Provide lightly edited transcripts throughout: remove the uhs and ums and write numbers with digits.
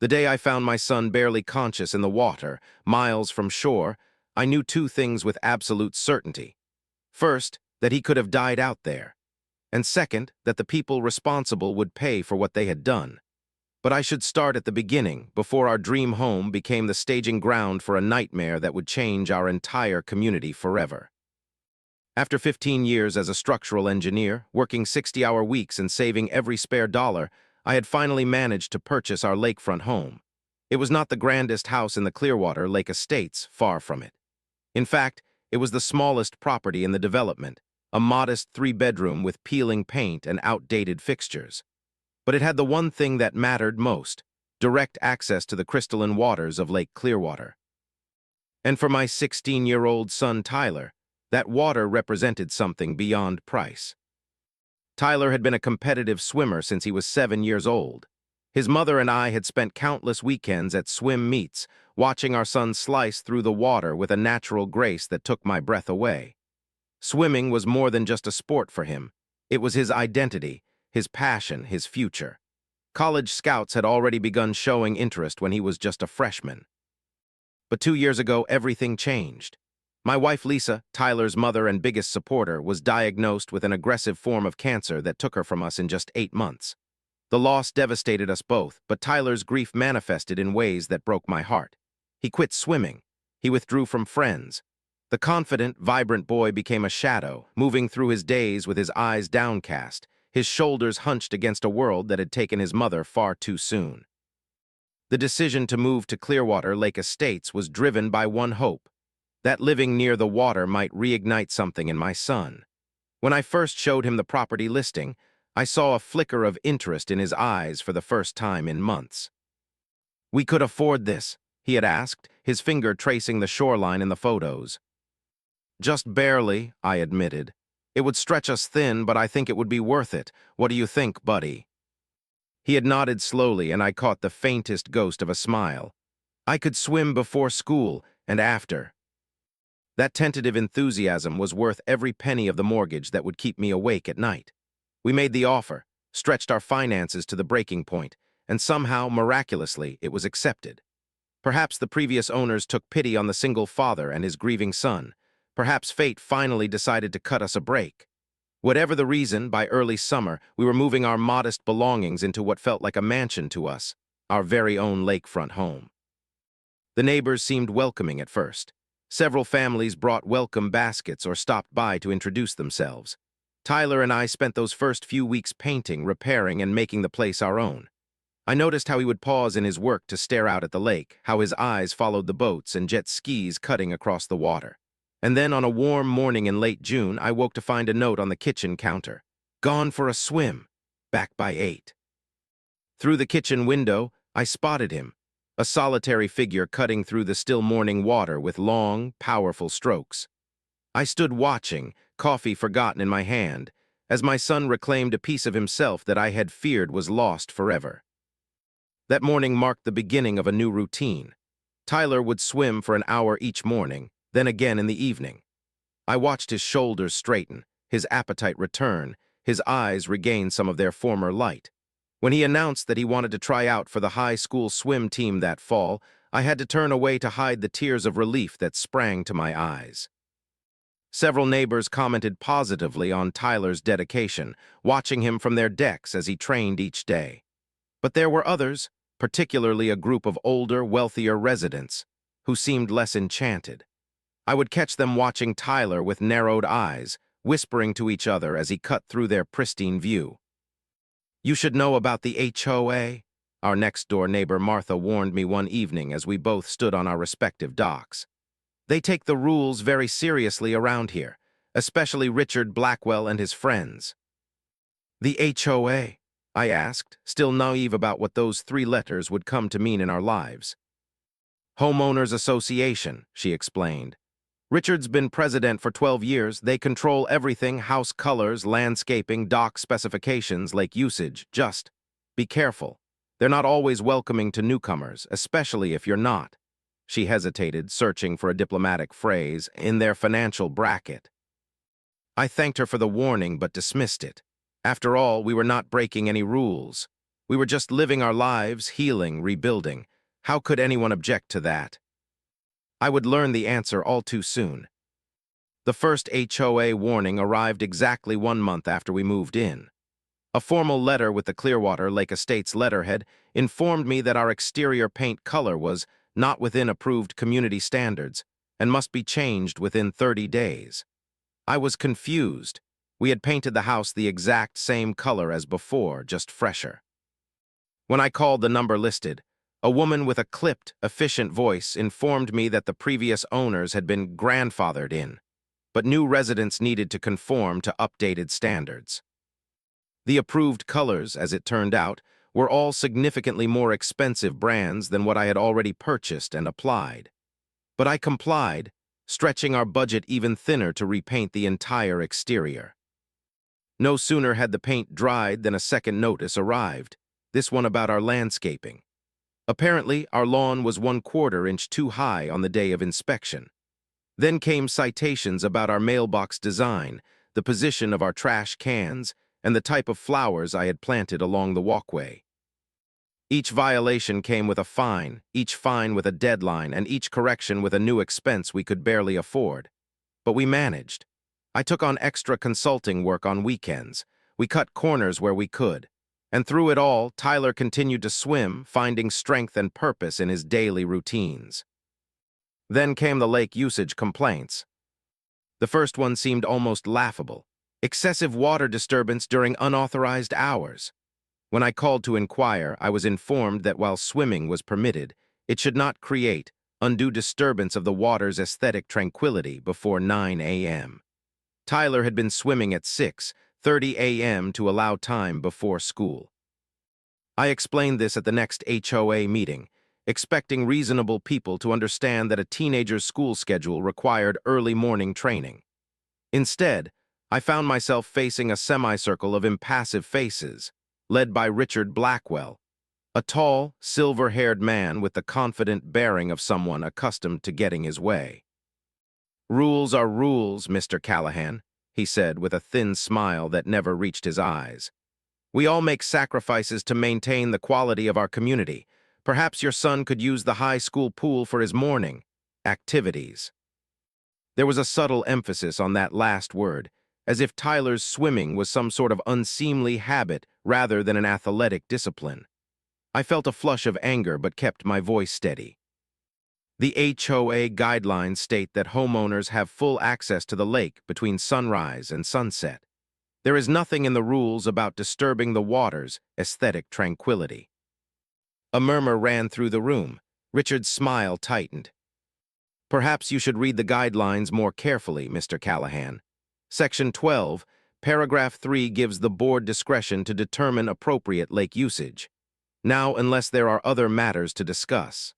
The day I found my son barely conscious in the water, miles from shore, I knew two things with absolute certainty. First, that he could have died out there, and second, that the people responsible would pay for what they had done. But I should start at the beginning, before our dream home became the staging ground for a nightmare that would change our entire community forever. After 15 years as a structural engineer, working 60-hour weeks and saving every spare dollar, I had finally managed to purchase our lakefront home. It was not the grandest house in the Clearwater Lake Estates, far from it. In fact, it was the smallest property in the development, a modest 3-bedroom with peeling paint and outdated fixtures. But it had the one thing that mattered most: direct access to the crystalline waters of Lake Clearwater. And for my 16-year-old son Tyler, that water represented something beyond price. Tyler had been a competitive swimmer since he was 7 years old. His mother and I had spent countless weekends at swim meets, watching our son slice through the water with a natural grace that took my breath away. Swimming was more than just a sport for him. It was his identity, his passion, his future. College scouts had already begun showing interest when he was just a freshman. But 2 years ago, everything changed. My wife Lisa, Tyler's mother and biggest supporter, was diagnosed with an aggressive form of cancer that took her from us in just 8 months. The loss devastated us both, but Tyler's grief manifested in ways that broke my heart. He quit swimming. He withdrew from friends. The confident, vibrant boy became a shadow, moving through his days with his eyes downcast, his shoulders hunched against a world that had taken his mother far too soon. The decision to move to Clearwater Lake Estates was driven by one hope: that living near the water might reignite something in my son. When I first showed him the property listing, I saw a flicker of interest in his eyes for the first time in months. "We could afford this?" he had asked, his finger tracing the shoreline in the photos. "Just barely," I admitted. "It would stretch us thin, but I think it would be worth it. What do you think, buddy?" He had nodded slowly, and I caught the faintest ghost of a smile. I could swim before school and after. That tentative enthusiasm was worth every penny of the mortgage that would keep me awake at night. We made the offer, stretched our finances to the breaking point, and somehow, miraculously, it was accepted. Perhaps the previous owners took pity on the single father and his grieving son. Perhaps fate finally decided to cut us a break. Whatever the reason, by early summer, we were moving our modest belongings into what felt like a mansion to us, our very own lakefront home. The neighbors seemed welcoming at first. Several families brought welcome baskets or stopped by to introduce themselves. Tyler and I spent those first few weeks painting, repairing, and making the place our own. I noticed how he would pause in his work to stare out at the lake, how his eyes followed the boats and jet skis cutting across the water. And then on a warm morning in late June, I woke to find a note on the kitchen counter: "Gone for a swim. Back by 8." Through the kitchen window, I spotted him, a solitary figure cutting through the still morning water with long, powerful strokes. I stood watching, coffee forgotten in my hand, as my son reclaimed a piece of himself that I had feared was lost forever. That morning marked the beginning of a new routine. Tyler would swim for an hour each morning, then again in the evening. I watched his shoulders straighten, his appetite return, his eyes regain some of their former light. When he announced that he wanted to try out for the high school swim team that fall, I had to turn away to hide the tears of relief that sprang to my eyes. Several neighbors commented positively on Tyler's dedication, watching him from their decks as he trained each day. But there were others, particularly a group of older, wealthier residents, who seemed less enchanted. I would catch them watching Tyler with narrowed eyes, whispering to each other as he cut through their pristine view. "You should know about the HOA," our next-door neighbor Martha warned me one evening as we both stood on our respective docks. "They take the rules very seriously around here, especially Richard Blackwell and his friends." "The HOA?" I asked, still naive about what those 3 letters would come to mean in our lives. "Homeowners Association," she explained. "Richard's been president for 12 years. They control everything: house colors, landscaping, dock specifications, lake usage. Just be careful. They're not always welcoming to newcomers, especially if you're not." She hesitated, searching for a diplomatic phrase, "in their financial bracket." I thanked her for the warning but dismissed it. After all, we were not breaking any rules. We were just living our lives, healing, rebuilding. How could anyone object to that? I would learn the answer all too soon. The first HOA warning arrived exactly 1 month after we moved in. A formal letter with the Clearwater Lake Estates letterhead informed me that our exterior paint color was not within approved community standards and must be changed within 30 days. I was confused. We had painted the house the exact same color as before, just fresher. When I called the number listed, a woman with a clipped, efficient voice informed me that the previous owners had been grandfathered in, but new residents needed to conform to updated standards. The approved colors, as it turned out, were all significantly more expensive brands than what I had already purchased and applied. But I complied, stretching our budget even thinner to repaint the entire exterior. No sooner had the paint dried than a second notice arrived, this one about our landscaping. Apparently, our lawn was 1/4 inch too high on the day of inspection. Then came citations about our mailbox design, the position of our trash cans, and the type of flowers I had planted along the walkway. Each violation came with a fine, each fine with a deadline, and each correction with a new expense we could barely afford. But we managed. I took on extra consulting work on weekends. We cut corners where we could. And through it all, Tyler continued to swim, finding strength and purpose in his daily routines. Then came the lake usage complaints. The first one seemed almost laughable. Excessive water disturbance during unauthorized hours. When I called to inquire, I was informed that while swimming was permitted, it should not create undue disturbance of the water's aesthetic tranquility before 9 a.m. Tyler had been swimming at 6:30 a.m. to allow time before school. I explained this at the next HOA meeting, expecting reasonable people to understand that a teenager's school schedule required early morning training. Instead, I found myself facing a semicircle of impassive faces, led by Richard Blackwell, a tall, silver-haired man with the confident bearing of someone accustomed to getting his way. "Rules are rules, Mr. Callahan," he said with a thin smile that never reached his eyes. "We all make sacrifices to maintain the quality of our community. Perhaps your son could use the high school pool for his morning activities." There was a subtle emphasis on that last word, as if Tyler's swimming was some sort of unseemly habit rather than an athletic discipline. I felt a flush of anger but kept my voice steady. The HOA guidelines state that homeowners have full access to the lake between sunrise and sunset. There is nothing in the rules about disturbing the water's aesthetic tranquility. A murmur ran through the room. Richard's smile tightened. "Perhaps you should read the guidelines more carefully, Mr. Callahan. Section 12, paragraph 3 gives the board discretion to determine appropriate lake usage. Now, unless there are other matters to discuss."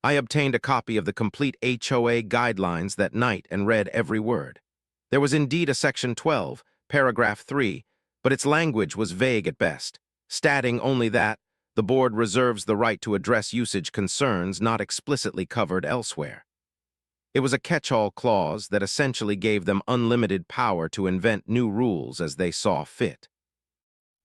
I obtained a copy of the complete HOA guidelines that night and read every word. There was indeed a Section 12, paragraph 3, but its language was vague at best, stating only that the board reserves the right to address usage concerns not explicitly covered elsewhere. It was a catch-all clause that essentially gave them unlimited power to invent new rules as they saw fit.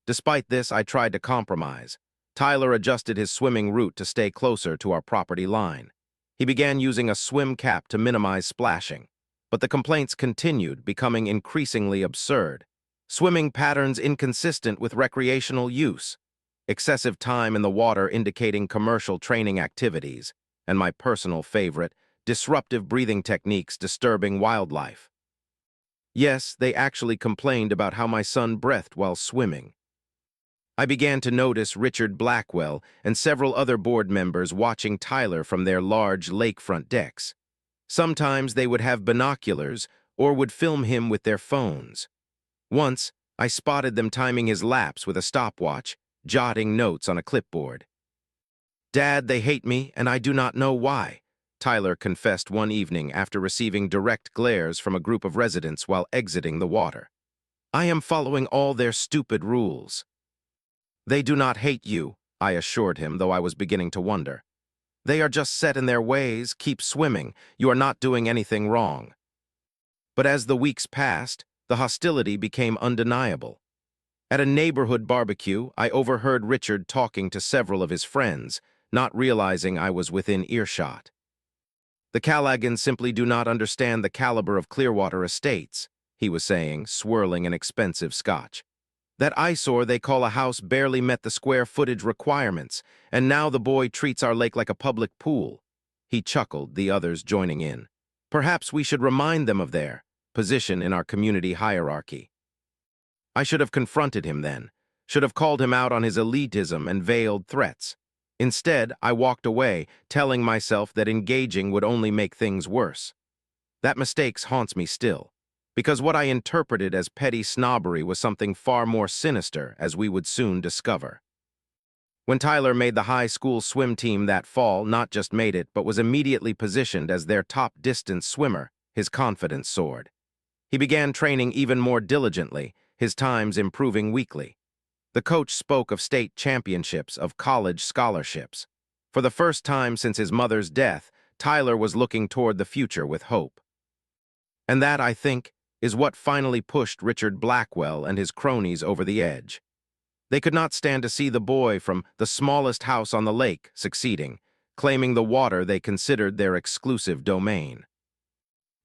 Despite this, I tried to compromise. Tyler adjusted his swimming route to stay closer to our property line. He began using a swim cap to minimize splashing, but the complaints continued, becoming increasingly absurd. Swimming patterns inconsistent with recreational use, excessive time in the water indicating commercial training activities, and my personal favorite, disruptive breathing techniques disturbing wildlife. Yes, they actually complained about how my son breathed while swimming. I began to notice Richard Blackwell and several other board members watching Tyler from their large lakefront decks. Sometimes they would have binoculars or would film him with their phones. Once, I spotted them timing his laps with a stopwatch, jotting notes on a clipboard. "Dad, they hate me, and I do not know why," Tyler confessed one evening after receiving direct glares from a group of residents while exiting the water. "I am following all their stupid rules." "They do not hate you," I assured him, though I was beginning to wonder. "They are just set in their ways. Keep swimming. You are not doing anything wrong." But as the weeks passed, the hostility became undeniable. At a neighborhood barbecue, I overheard Richard talking to several of his friends, not realizing I was within earshot. The Callagans simply do not understand the caliber of Clearwater Estates, he was saying, swirling an expensive scotch. That eyesore they call a house barely met the square footage requirements, and now the boy treats our lake like a public pool. He chuckled, the others joining in. Perhaps we should remind them of their position in our community hierarchy. I should have confronted him then, should have called him out on his elitism and veiled threats. Instead, I walked away, telling myself that engaging would only make things worse. That mistake haunts me still, because what I interpreted as petty snobbery was something far more sinister, as we would soon discover. When Tyler made the high school swim team that fall, not just made it, but was immediately positioned as their top distance swimmer, his confidence soared. He began training even more diligently, his times improving weekly. The coach spoke of state championships, of college scholarships. For the first time since his mother's death, Tyler was looking toward the future with hope. And that, I think, is what finally pushed Richard Blackwell and his cronies over the edge. They could not stand to see the boy from the smallest house on the lake succeeding, claiming the water they considered their exclusive domain.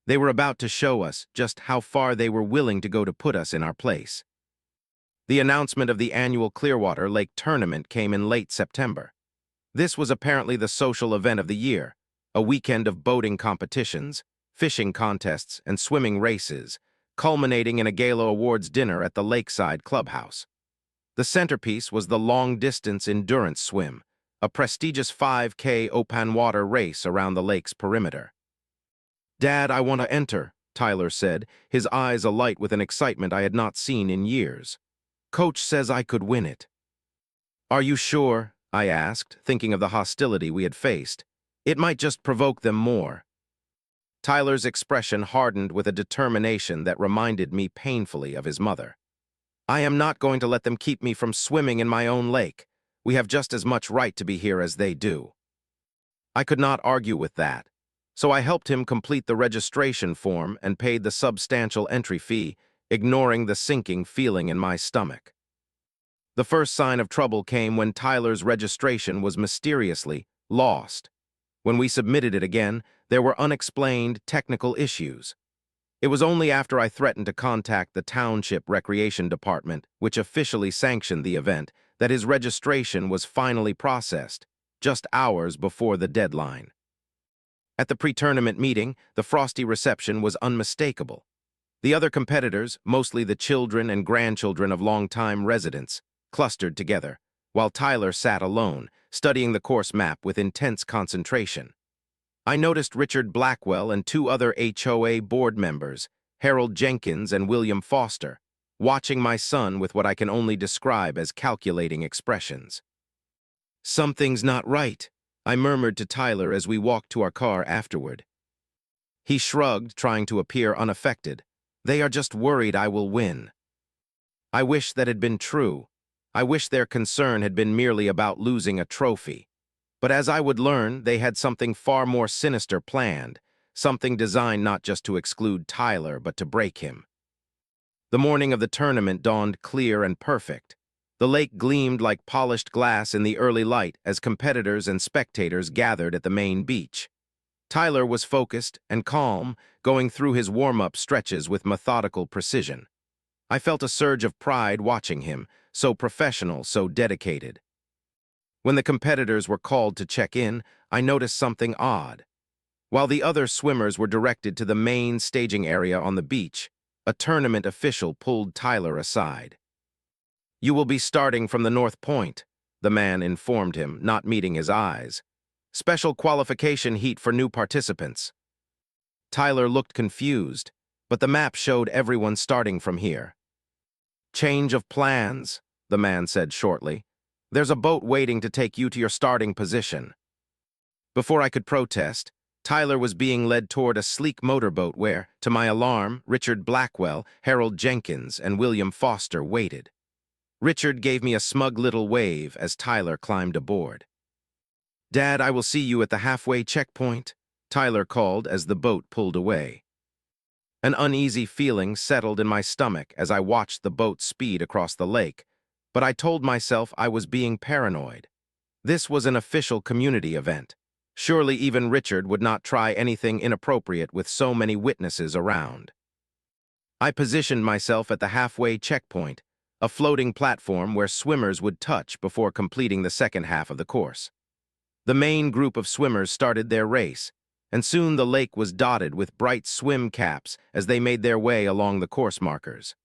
They were about to show us just how far they were willing to go to put us in our place. The announcement of the annual Clearwater Lake Tournament came in late September. This was apparently the social event of the year, a weekend of boating competitions, fishing contests, and swimming races, culminating in a gala awards dinner at the Lakeside Clubhouse. The centerpiece was the long-distance endurance swim, a prestigious 5K open water race around the lake's perimeter. "Dad, I want to enter," Tyler said, his eyes alight with an excitement I had not seen in years. "Coach says I could win it." "Are you sure?" I asked, thinking of the hostility we had faced. It might just provoke them more. Tyler's expression hardened with a determination that reminded me painfully of his mother. "I am not going to let them keep me from swimming in my own lake. We have just as much right to be here as they do." I could not argue with that, so I helped him complete the registration form and paid the substantial entry fee, ignoring the sinking feeling in my stomach. The first sign of trouble came when Tyler's registration was mysteriously lost. When we submitted it again, there were unexplained technical issues. It was only after I threatened to contact the Township Recreation Department, which officially sanctioned the event, that his registration was finally processed, just hours before the deadline. At the pre-tournament meeting, the frosty reception was unmistakable. The other competitors, mostly the children and grandchildren of longtime residents, clustered together, while Tyler sat alone, studying the course map with intense concentration. I noticed Richard Blackwell and two other HOA board members, Harold Jenkins and William Foster, watching my son with what I can only describe as calculating expressions. "Something's not right," I murmured to Tyler as we walked to our car afterward. He shrugged, trying to appear unaffected. "They are just worried I will win." I wish that had been true. I wish their concern had been merely about losing a trophy. But as I would learn, they had something far more sinister planned, something designed not just to exclude Tyler, but to break him. The morning of the tournament dawned clear and perfect. The lake gleamed like polished glass in the early light as competitors and spectators gathered at the main beach. Tyler was focused and calm, going through his warm-up stretches with methodical precision. I felt a surge of pride watching him, so professional, so dedicated. When the competitors were called to check in, I noticed something odd. While the other swimmers were directed to the main staging area on the beach, a tournament official pulled Tyler aside. "You will be starting from the North Point," the man informed him, not meeting his eyes. "Special qualification heat for new participants." Tyler looked confused, but the map showed everyone starting from here. "Change of plans," the man said shortly. "There's a boat waiting to take you to your starting position." Before I could protest, Tyler was being led toward a sleek motorboat where, to my alarm, Richard Blackwell, Harold Jenkins, and William Foster waited. Richard gave me a smug little wave as Tyler climbed aboard. "Dad, I will see you at the halfway checkpoint," Tyler called as the boat pulled away. An uneasy feeling settled in my stomach as I watched the boat speed across the lake, but I told myself I was being paranoid. This was an official community event. Surely even Richard would not try anything inappropriate with so many witnesses around. I positioned myself at the halfway checkpoint, a floating platform where swimmers would touch before completing the second half of the course. The main group of swimmers started their race, and soon the lake was dotted with bright swim caps as they made their way along the course markers.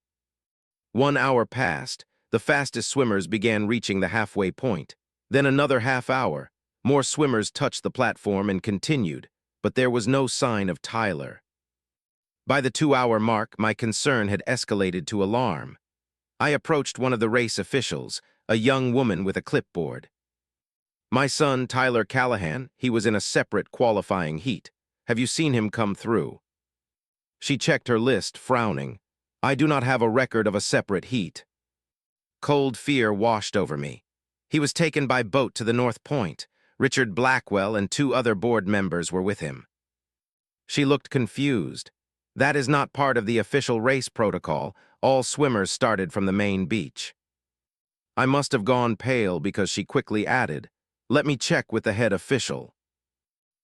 1 hour passed, the fastest swimmers began reaching the halfway point. Then another half hour, more swimmers touched the platform and continued, but there was no sign of Tyler. By the 2 hour mark, my concern had escalated to alarm. I approached one of the race officials, a young woman with a clipboard. "My son, Tyler Callahan, he was in a separate qualifying heat. Have you seen him come through?" She checked her list, frowning. "I do not have a record of a separate heat." Cold fear washed over me. He was taken by boat to the North Point. Richard Blackwell and 2 other board members were with him. She looked confused. "That is not part of the official race protocol. All swimmers started from the main beach." I must have gone pale because she quickly added, "Let me check with the head official."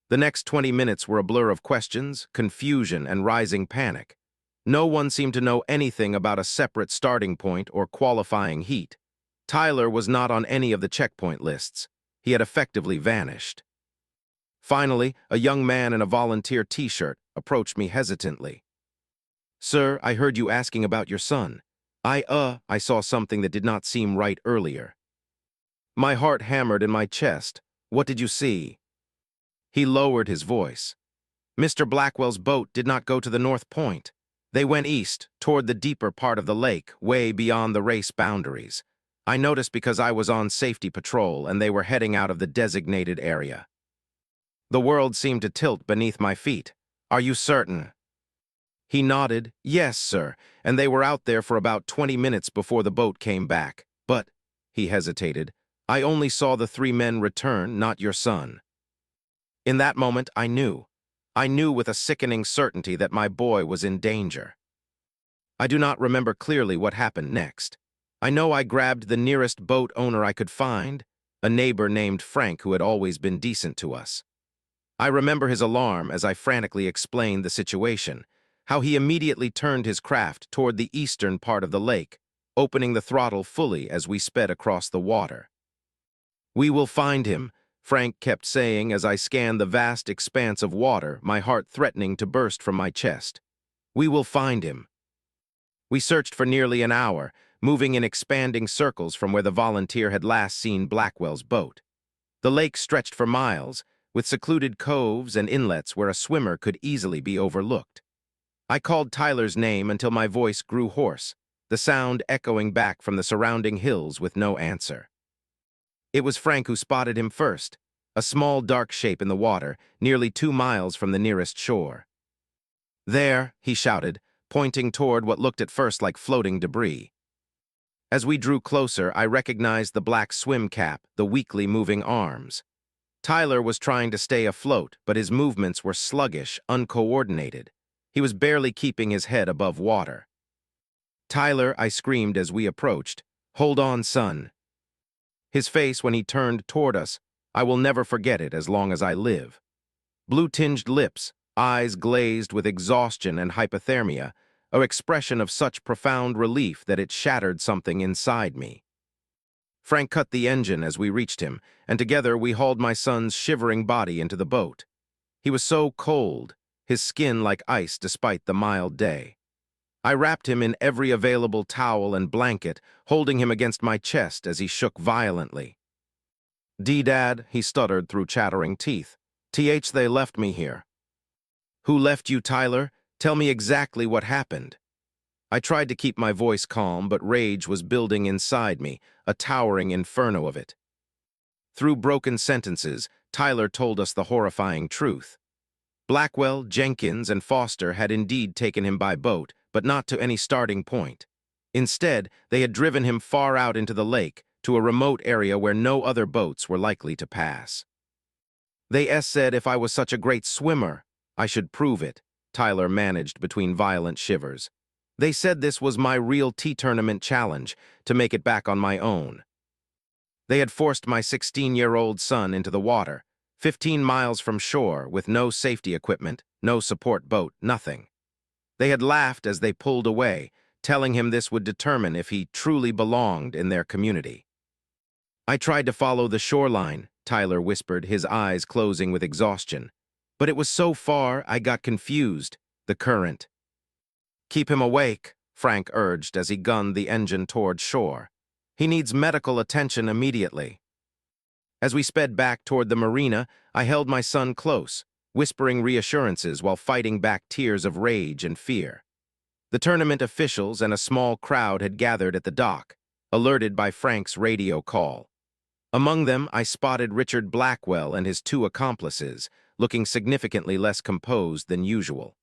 The next 20 minutes were a blur of questions, confusion, and rising panic. No one seemed to know anything about a separate starting point or qualifying heat. Tyler was not on any of the checkpoint lists. He had effectively vanished. Finally, a young man in a volunteer t-shirt approached me hesitantly. "Sir, I heard you asking about your son. I saw something that did not seem right earlier." My heart hammered in my chest. "What did you see?" He lowered his voice. "Mr. Blackwell's boat did not go to the North Point. They went east, toward the deeper part of the lake, way beyond the race boundaries. I noticed because I was on safety patrol and they were heading out of the designated area." The world seemed to tilt beneath my feet. "Are you certain?" He nodded. "Yes, sir, and they were out there for about 20 minutes before the boat came back. But," he hesitated, "I only saw the 3 men return, not your son." In that moment, I knew. I knew with a sickening certainty that my boy was in danger. I do not remember clearly what happened next. I know I grabbed the nearest boat owner I could find, a neighbor named Frank who had always been decent to us. I remember his alarm as I frantically explained the situation, how he immediately turned his craft toward the eastern part of the lake, opening the throttle fully as we sped across the water. "We will find him," Frank kept saying as I scanned the vast expanse of water, my heart threatening to burst from my chest. "We will find him." We searched for nearly an hour, moving in expanding circles from where the volunteer had last seen Blackwell's boat. The lake stretched for miles, with secluded coves and inlets where a swimmer could easily be overlooked. I called Tyler's name until my voice grew hoarse, the sound echoing back from the surrounding hills with no answer. It was Frank who spotted him first, a small dark shape in the water, nearly 2 miles from the nearest shore. "There," he shouted, pointing toward what looked at first like floating debris. As we drew closer, I recognized the black swim cap, the weakly moving arms. Tyler was trying to stay afloat, but his movements were sluggish, uncoordinated. He was barely keeping his head above water. "Tyler," I screamed as we approached, "hold on, son." His face when he turned toward us, I will never forget it as long as I live. Blue-tinged lips, eyes glazed with exhaustion and hypothermia, an expression of such profound relief that it shattered something inside me. Frank cut the engine as we reached him, and together we hauled my son's shivering body into the boat. He was so cold, his skin like ice despite the mild day. I wrapped him in every available towel and blanket, holding him against my chest as he shook violently. "Dad," he stuttered through chattering teeth. They left me here." "Who left you, Tyler? Tell me exactly what happened." I tried to keep my voice calm, but rage was building inside me, a towering inferno of it. Through broken sentences, Tyler told us the horrifying truth. Blackwell, Jenkins, and Foster had indeed taken him by boat, but not to any starting point. Instead, they had driven him far out into the lake, to a remote area where no other boats were likely to pass. They said if I was such a great swimmer, I should prove it. Tyler managed between violent shivers. They said this was my real T-tournament challenge, to make it back on my own. They had forced my 16-year-old son into the water, 15 miles from shore, with no safety equipment, no support boat, nothing. They had laughed as they pulled away, telling him this would determine if he truly belonged in their community. I tried to follow the shoreline, Tyler whispered, his eyes closing with exhaustion. But it was so far, I got confused. The current. Keep him awake, Frank urged as he gunned the engine toward shore. He needs medical attention immediately. As we sped back toward the marina, I held my son close, whispering reassurances while fighting back tears of rage and fear. The tournament officials and a small crowd had gathered at the dock, alerted by Frank's radio call. Among them, I spotted Richard Blackwell and his 2 accomplices, looking significantly less composed than usual.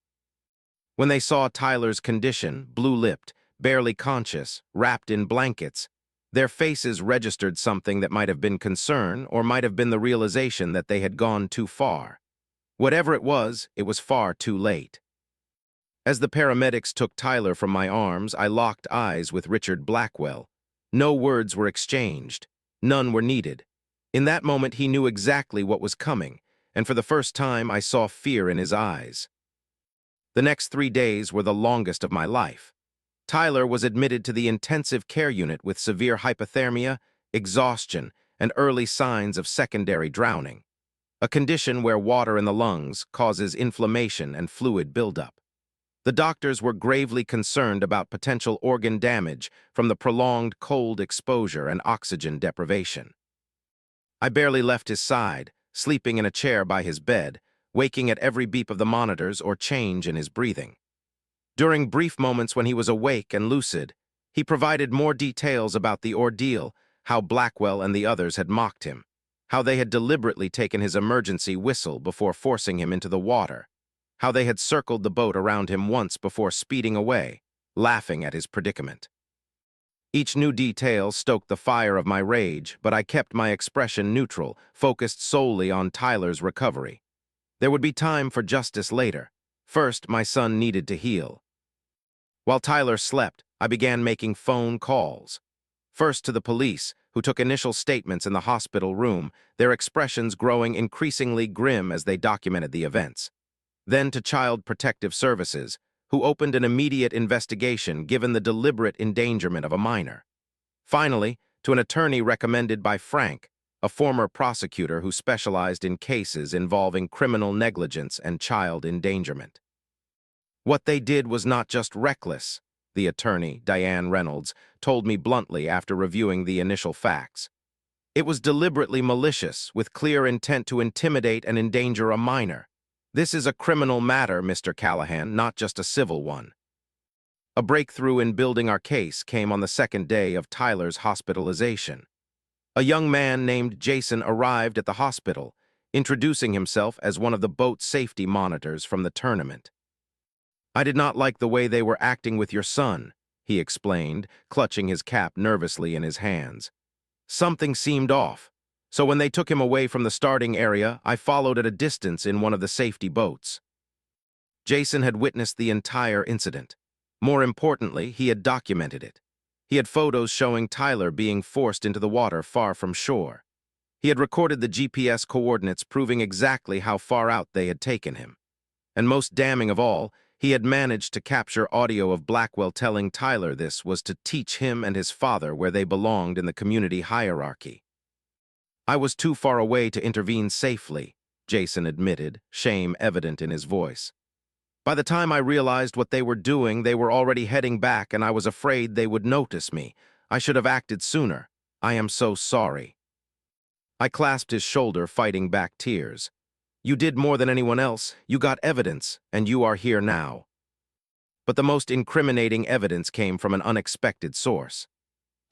When they saw Tyler's condition, blue-lipped, barely conscious, wrapped in blankets, their faces registered something that might have been concern or might have been the realization that they had gone too far. Whatever it was far too late. As the paramedics took Tyler from my arms, I locked eyes with Richard Blackwell. No words were exchanged. None were needed. In that moment, he knew exactly what was coming, and for the first time, I saw fear in his eyes. The next 3 days were the longest of my life. Tyler was admitted to the intensive care unit with severe hypothermia, exhaustion, and early signs of secondary drowning, a condition where water in the lungs causes inflammation and fluid buildup. The doctors were gravely concerned about potential organ damage from the prolonged cold exposure and oxygen deprivation. I barely left his side, sleeping in a chair by his bed, waking at every beep of the monitors or change in his breathing. During brief moments when he was awake and lucid, he provided more details about the ordeal, how Blackwell and the others had mocked him, how they had deliberately taken his emergency whistle before forcing him into the water, how they had circled the boat around him once before speeding away, laughing at his predicament. Each new detail stoked the fire of my rage, but I kept my expression neutral, focused solely on Tyler's recovery. There would be time for justice later. First, my son needed to heal. While Tyler slept, I began making phone calls. First to the police, who took initial statements in the hospital room, their expressions growing increasingly grim as they documented the events. Then to Child Protective Services, who opened an immediate investigation given the deliberate endangerment of a minor. Finally, to an attorney recommended by Frank, a former prosecutor who specialized in cases involving criminal negligence and child endangerment. What they did was not just reckless, the attorney, Diane Reynolds, told me bluntly after reviewing the initial facts. It was deliberately malicious, with clear intent to intimidate and endanger a minor. This is a criminal matter, Mr. Callahan, not just a civil one. A breakthrough in building our case came on the second day of Tyler's hospitalization. A young man named Jason arrived at the hospital, introducing himself as one of the boat safety monitors from the tournament. "I did not like the way they were acting with your son," he explained, clutching his cap nervously in his hands. "Something seemed off, so when they took him away from the starting area, I followed at a distance in one of the safety boats." Jason had witnessed the entire incident. More importantly, he had documented it. He had photos showing Tyler being forced into the water far from shore. He had recorded the GPS coordinates proving exactly how far out they had taken him. And most damning of all, he had managed to capture audio of Blackwell telling Tyler this was to teach him and his father where they belonged in the community hierarchy. "I was too far away to intervene safely," Jason admitted, shame evident in his voice. "By the time I realized what they were doing, they were already heading back, and I was afraid they would notice me. I should have acted sooner. I am so sorry." I clasped his shoulder, fighting back tears. "You did more than anyone else. You got evidence, and you are here now." But the most incriminating evidence came from an unexpected source.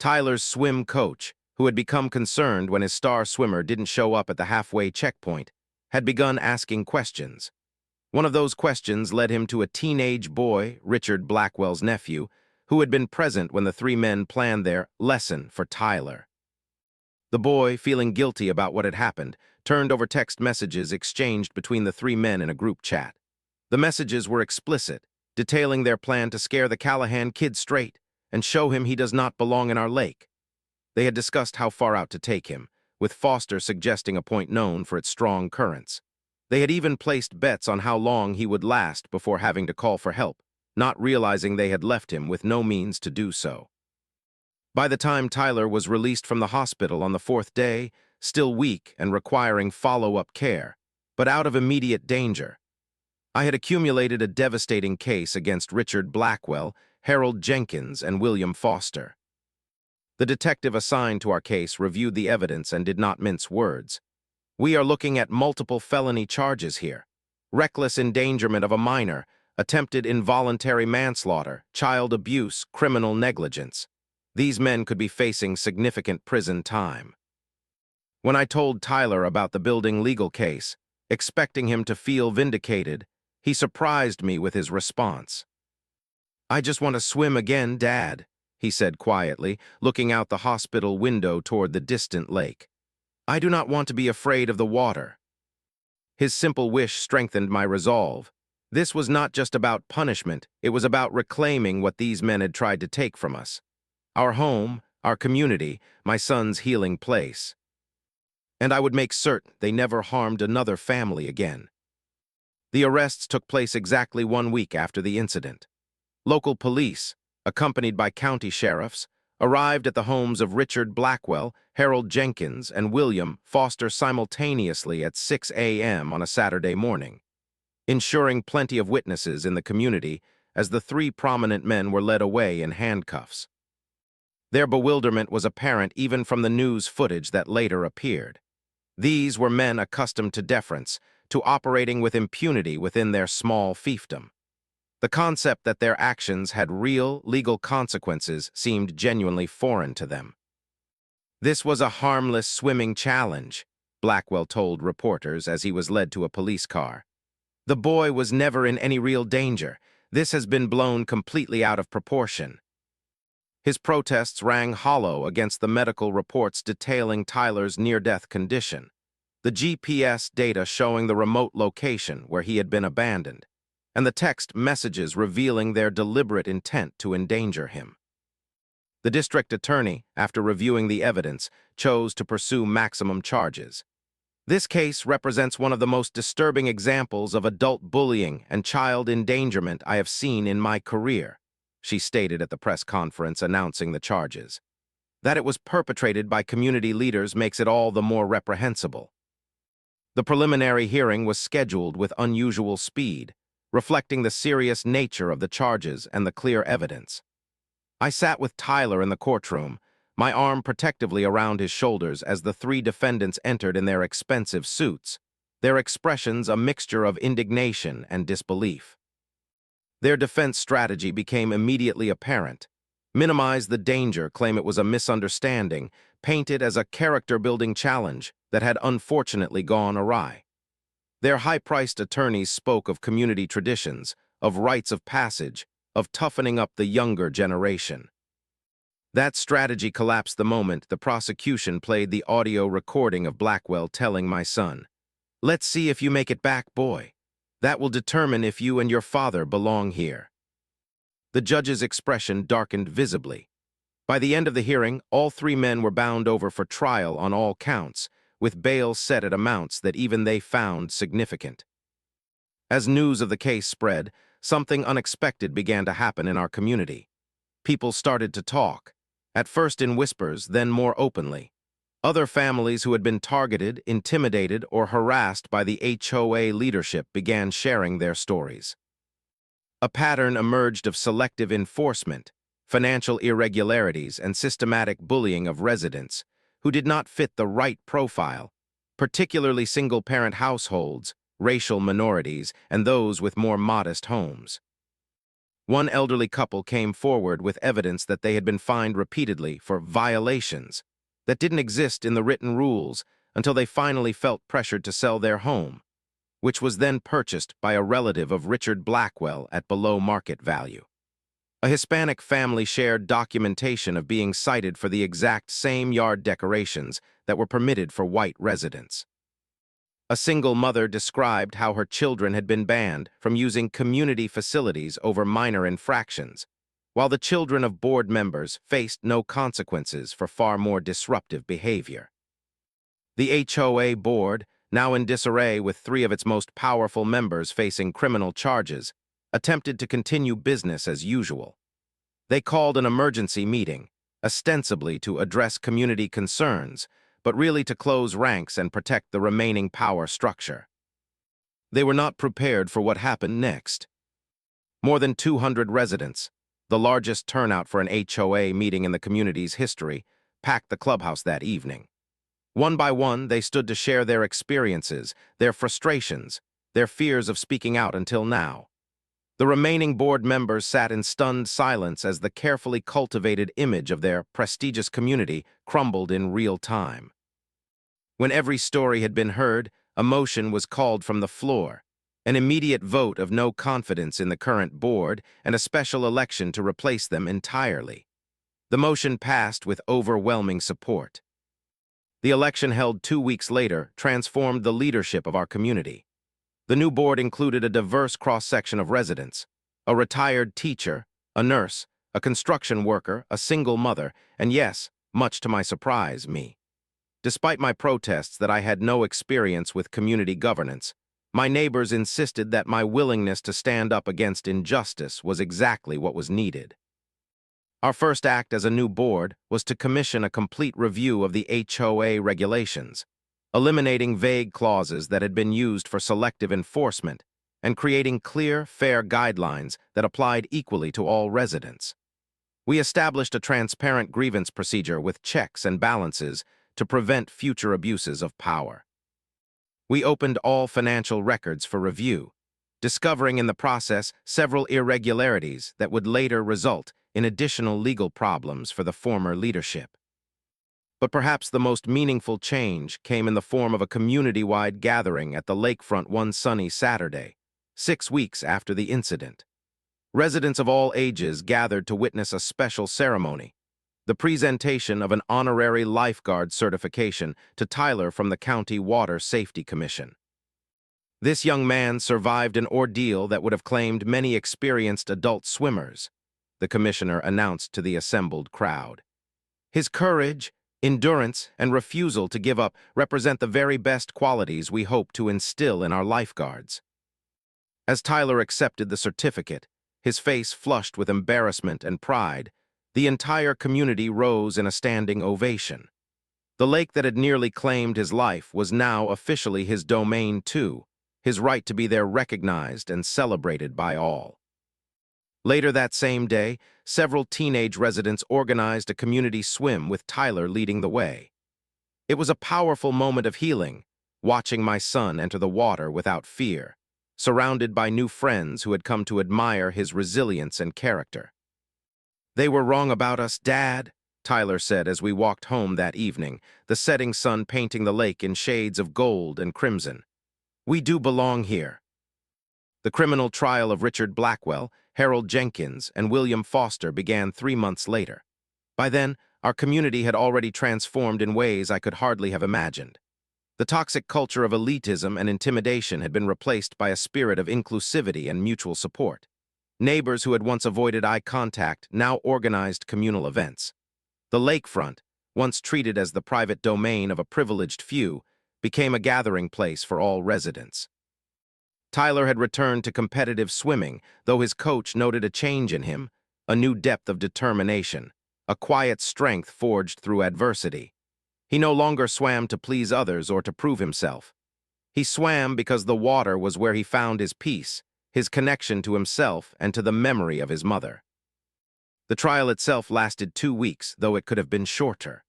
Tyler's swim coach, who had become concerned when his star swimmer didn't show up at the halfway checkpoint, had begun asking questions. One of those questions led him to a teenage boy, Richard Blackwell's nephew, who had been present when the 3 men planned their lesson for Tyler. The boy, feeling guilty about what had happened, turned over text messages exchanged between the 3 men in a group chat. The messages were explicit, detailing their plan to scare the Callahan kid straight and show him he does not belong in our lake. They had discussed how far out to take him, with Foster suggesting a point known for its strong currents. They had even placed bets on how long he would last before having to call for help, not realizing they had left him with no means to do so. By the time Tyler was released from the hospital on the fourth day, still weak and requiring follow-up care, but out of immediate danger, I had accumulated a devastating case against Richard Blackwell, Harold Jenkins, and William Foster. The detective assigned to our case reviewed the evidence and did not mince words. We are looking at multiple felony charges here: reckless endangerment of a minor, attempted involuntary manslaughter, child abuse, criminal negligence. These men could be facing significant prison time. When I told Tyler about the building legal case, expecting him to feel vindicated, he surprised me with his response. "I just want to swim again, Dad," he said quietly, looking out the hospital window toward the distant lake. "I do not want to be afraid of the water." His simple wish strengthened my resolve. This was not just about punishment, it was about reclaiming what these men had tried to take from us. Our home, our community, my son's healing place. And I would make certain they never harmed another family again. The arrests took place exactly 1 week after the incident. Local police, accompanied by county sheriffs, arrived at the homes of Richard Blackwell, Harold Jenkins, and William Foster simultaneously at 6 a.m. on a Saturday morning, ensuring plenty of witnesses in the community as the 3 prominent men were led away in handcuffs. Their bewilderment was apparent even from the news footage that later appeared. These were men accustomed to deference, to operating with impunity within their small fiefdom. The concept that their actions had real, legal consequences seemed genuinely foreign to them. "This was a harmless swimming challenge," Blackwell told reporters as he was led to a police car. "The boy was never in any real danger. This has been blown completely out of proportion." His protests rang hollow against the medical reports detailing Tyler's near-death condition, the GPS data showing the remote location where he had been abandoned, and the text messages revealing their deliberate intent to endanger him. The district attorney, after reviewing the evidence, chose to pursue maximum charges. "This case represents one of the most disturbing examples of adult bullying and child endangerment I have seen in my career," she stated at the press conference announcing the charges. "That it was perpetrated by community leaders makes it all the more reprehensible." The preliminary hearing was scheduled with unusual speed, reflecting the serious nature of the charges and the clear evidence. I sat with Tyler in the courtroom, my arm protectively around his shoulders as the 3 defendants entered in their expensive suits, their expressions a mixture of indignation and disbelief. Their defense strategy became immediately apparent: minimize the danger, claim it was a misunderstanding, paint it as a character-building challenge that had unfortunately gone awry. Their high-priced attorneys spoke of community traditions, of rites of passage, of toughening up the younger generation. That strategy collapsed the moment the prosecution played the audio recording of Blackwell telling my son, "Let's see if you make it back, boy. That will determine if you and your father belong here." The judge's expression darkened visibly. By the end of the hearing, all 3 men were bound over for trial on all counts, with bail set at amounts that even they found significant. As news of the case spread, something unexpected began to happen in our community. People started to talk, at first in whispers, then more openly. Other families who had been targeted, intimidated, or harassed by the HOA leadership began sharing their stories. A pattern emerged of selective enforcement, financial irregularities, and systematic bullying of residents who did not fit the right profile, particularly single-parent households, racial minorities, and those with more modest homes. One elderly couple came forward with evidence that they had been fined repeatedly for violations that didn't exist in the written rules until they finally felt pressured to sell their home, which was then purchased by a relative of Richard Blackwell at below market value. A Hispanic family shared documentation of being cited for the exact same yard decorations that were permitted for white residents. A single mother described how her children had been banned from using community facilities over minor infractions, while the children of board members faced no consequences for far more disruptive behavior. The HOA board, now in disarray with three of its most powerful members facing criminal charges, attempted to continue business as usual. They called an emergency meeting, ostensibly to address community concerns, but really to close ranks and protect the remaining power structure. They were not prepared for what happened next. More than 200 residents, the largest turnout for an HOA meeting in the community's history, packed the clubhouse that evening. One by one, they stood to share their experiences, their frustrations, their fears of speaking out until now. The remaining board members sat in stunned silence as the carefully cultivated image of their prestigious community crumbled in real time. When every story had been heard, a motion was called from the floor, an immediate vote of no confidence in the current board and a special election to replace them entirely. The motion passed with overwhelming support. The election held 2 weeks later transformed the leadership of our community. The new board included a diverse cross-section of residents, a retired teacher, a nurse, a construction worker, a single mother, and yes, much to my surprise, me. Despite my protests that I had no experience with community governance, my neighbors insisted that my willingness to stand up against injustice was exactly what was needed. Our first act as a new board was to commission a complete review of the HOA regulations, eliminating vague clauses that had been used for selective enforcement and creating clear, fair guidelines that applied equally to all residents. We established a transparent grievance procedure with checks and balances to prevent future abuses of power. We opened all financial records for review, discovering in the process several irregularities that would later result in additional legal problems for the former leadership. But perhaps the most meaningful change came in the form of a community-wide gathering at the lakefront one sunny Saturday, 6 weeks after the incident. Residents of all ages gathered to witness a special ceremony, the presentation of an honorary lifeguard certification to Tyler from the County Water Safety Commission. This young man survived an ordeal that would have claimed many experienced adult swimmers, the commissioner announced to the assembled crowd. His courage, endurance, and refusal to give up represent the very best qualities we hope to instill in our lifeguards. As Tyler accepted the certificate, his face flushed with embarrassment and pride, the entire community rose in a standing ovation. The lake that had nearly claimed his life was now officially his domain too, his right to be there recognized and celebrated by all. Later that same day, several teenage residents organized a community swim with Tyler leading the way. It was a powerful moment of healing, watching my son enter the water without fear, surrounded by new friends who had come to admire his resilience and character. "They were wrong about us, Dad," Tyler said as we walked home that evening, the setting sun painting the lake in shades of gold and crimson. "We do belong here." The criminal trial of Richard Blackwell, Harold Jenkins, and William Foster began 3 months later. By then, our community had already transformed in ways I could hardly have imagined. The toxic culture of elitism and intimidation had been replaced by a spirit of inclusivity and mutual support. Neighbors who had once avoided eye contact now organized communal events. The lakefront, once treated as the private domain of a privileged few, became a gathering place for all residents. Tyler had returned to competitive swimming, though his coach noted a change in him, a new depth of determination, a quiet strength forged through adversity. He no longer swam to please others or to prove himself. He swam because the water was where he found his peace, his connection to himself and to the memory of his mother. The trial itself lasted 2 weeks, though it could have been shorter.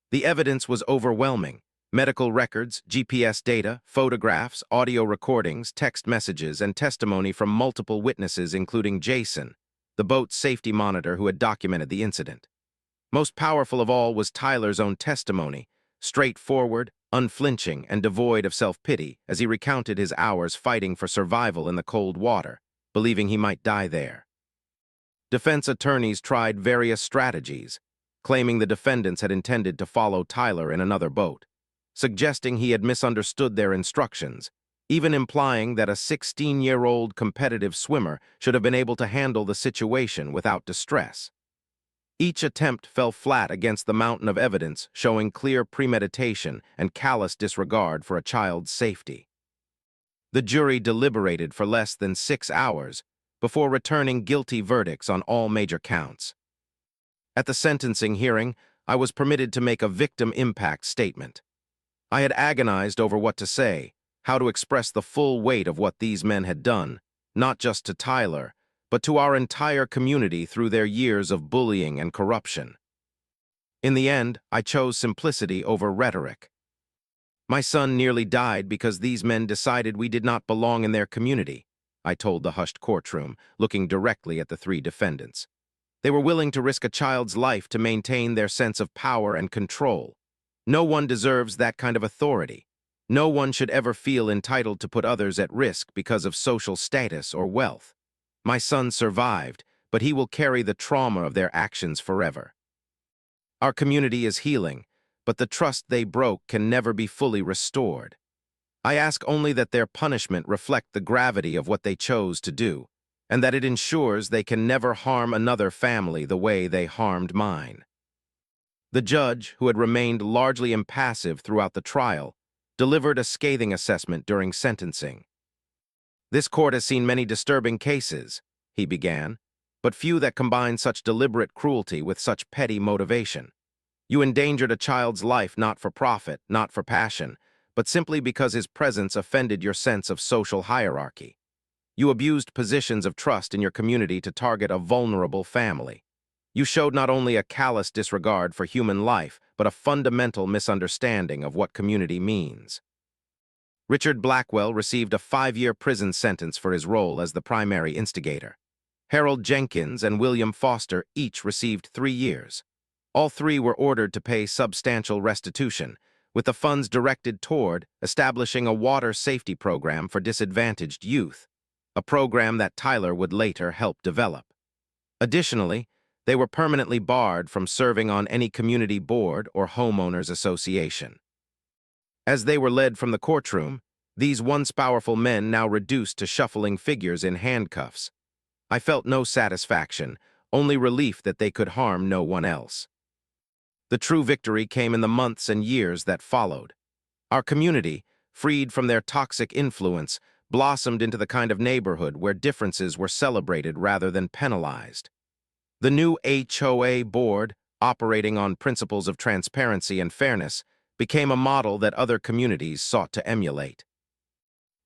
The evidence was overwhelming. Medical records, GPS data, photographs, audio recordings, text messages, and testimony from multiple witnesses including Jason, the boat's safety monitor who had documented the incident. Most powerful of all was Tyler's own testimony, straightforward, unflinching, and devoid of self-pity as he recounted his hours fighting for survival in the cold water, believing he might die there. Defense attorneys tried various strategies, claiming the defendants had intended to follow Tyler in another boat. suggesting he had misunderstood their instructions, even implying that a 16-year-old competitive swimmer should have been able to handle the situation without distress. Each attempt fell flat against the mountain of evidence showing clear premeditation and callous disregard for a child's safety. The jury deliberated for less than 6 hours before returning guilty verdicts on all major counts. At the sentencing hearing, I was permitted to make a victim impact statement. I had agonized over what to say, how to express the full weight of what these men had done, not just to Tyler, but to our entire community through their years of bullying and corruption. In the end, I chose simplicity over rhetoric. My son nearly died because these men decided we did not belong in their community, I told the hushed courtroom, looking directly at the 3 defendants. They were willing to risk a child's life to maintain their sense of power and control. No one deserves that kind of authority. No one should ever feel entitled to put others at risk because of social status or wealth. My son survived, but he will carry the trauma of their actions forever. Our community is healing, but the trust they broke can never be fully restored. I ask only that their punishment reflect the gravity of what they chose to do, and that it ensures they can never harm another family the way they harmed mine. The judge, who had remained largely impassive throughout the trial, delivered a scathing assessment during sentencing. "This court has seen many disturbing cases," he began, "but few that combine such deliberate cruelty with such petty motivation. You endangered a child's life not for profit, not for passion, but simply because his presence offended your sense of social hierarchy. You abused positions of trust in your community to target a vulnerable family. You showed not only a callous disregard for human life, but a fundamental misunderstanding of what community means." Richard Blackwell received a 5-year prison sentence for his role as the primary instigator. Harold Jenkins and William Foster each received 3 years. All 3 were ordered to pay substantial restitution, with the funds directed toward establishing a water safety program for disadvantaged youth, a program that Tyler would later help develop. Additionally, they were permanently barred from serving on any community board or homeowners association. As they were led from the courtroom, these once powerful men now reduced to shuffling figures in handcuffs. I felt no satisfaction, only relief that they could harm no one else. The true victory came in the months and years that followed. Our community, freed from their toxic influence, blossomed into the kind of neighborhood where differences were celebrated rather than penalized. The new HOA board, operating on principles of transparency and fairness, became a model that other communities sought to emulate.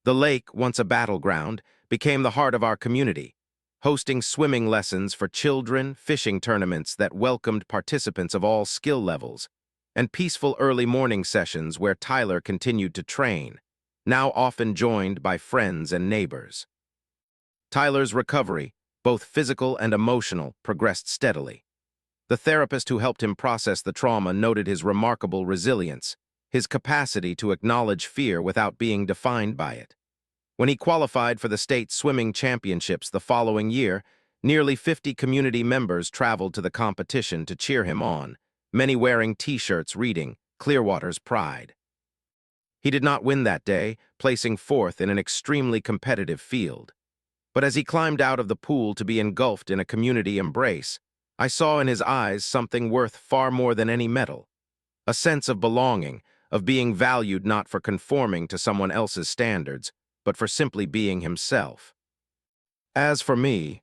The lake, once a battleground, became the heart of our community, hosting swimming lessons for children, fishing tournaments that welcomed participants of all skill levels, and peaceful early morning sessions where Tyler continued to train, now often joined by friends and neighbors. Tyler's recovery, both physical and emotional, progressed steadily. The therapist who helped him process the trauma noted his remarkable resilience, his capacity to acknowledge fear without being defined by it. When he qualified for the state swimming championships the following year, nearly 50 community members traveled to the competition to cheer him on, many wearing T-shirts reading, "Clearwater's Pride." He did not win that day, placing 4th in an extremely competitive field. But as he climbed out of the pool to be engulfed in a community embrace, I saw in his eyes something worth far more than any medal. A sense of belonging, of being valued not for conforming to someone else's standards, but for simply being himself. As for me,